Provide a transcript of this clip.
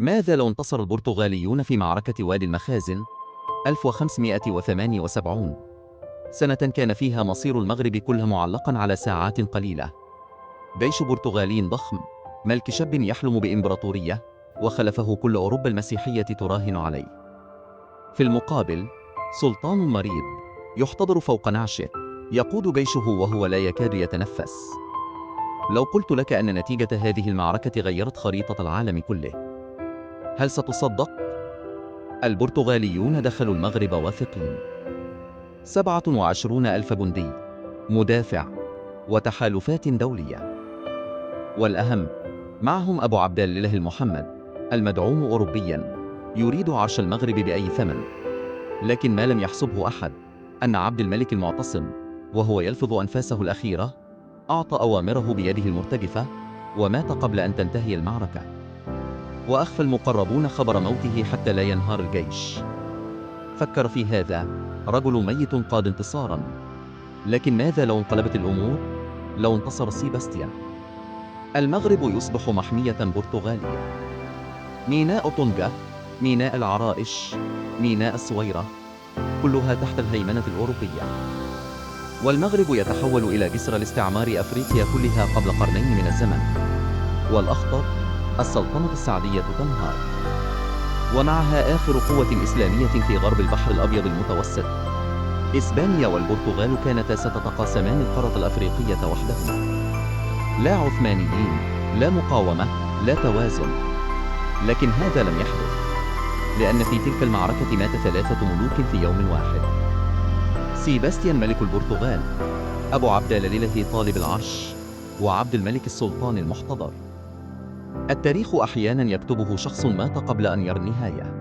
ماذا لو انتصر البرتغاليون في معركة وادي المخازن 1578؟ سنة كان فيها مصير المغرب كله معلقا على ساعات قليلة. جيش برتغالي ضخم، ملك شاب يحلم بإمبراطورية، وخلفه كل أوروبا المسيحية تراهن عليه. في المقابل سلطان مريض يحتضر فوق نعشه، يقود جيشه وهو لا يكاد يتنفس. لو قلت لك أن نتيجة هذه المعركة غيرت خريطة العالم كله، هل ستصدق؟ البرتغاليون دخلوا المغرب واثقين، 27 ألف جندي، مدافع، وتحالفات دولية. والأهم، معهم أبو عبد الله المحمد المدعوم أوروبيا، يريد عرش المغرب بأي ثمن. لكن ما لم يحسبه أحد أن عبد الملك المعتصم، وهو يلفظ أنفاسه الأخيرة، أعطى أوامره بيده المرتجفة، ومات قبل أن تنتهي المعركة. وأخفى المقربون خبر موته حتى لا ينهار الجيش. فكر في هذا رجل ميت قاد انتصارا. لكن ماذا لو انقلبت الأمور؟ لو انتصر سيباستيان، المغرب يصبح محمية برتغالية. ميناء طنجة، ميناء العرائش، ميناء الصويرة، كلها تحت الهيمنة الأوروبية. والمغرب يتحول إلى جسر لاستعمار أفريقيا كلها قبل قرنين من الزمن. والأخطر، السلطنة السعدية تنهار، ومعها آخر قوة إسلامية في غرب البحر الأبيض المتوسط. إسبانيا والبرتغال كانتا ستتقاسمان القارة الأفريقية وحدهما. لا عثمانيين، لا مقاومة، لا توازن. لكن هذا لم يحدث، لأن في تلك المعركة مات 3 ملوك في يوم واحد. سيباستيان ملك البرتغال، أبو عبد الله طالب العرش، وعبد الملك السلطان المحتضر. التاريخ أحيانا يكتبه شخص مات قبل أن يرى النهاية.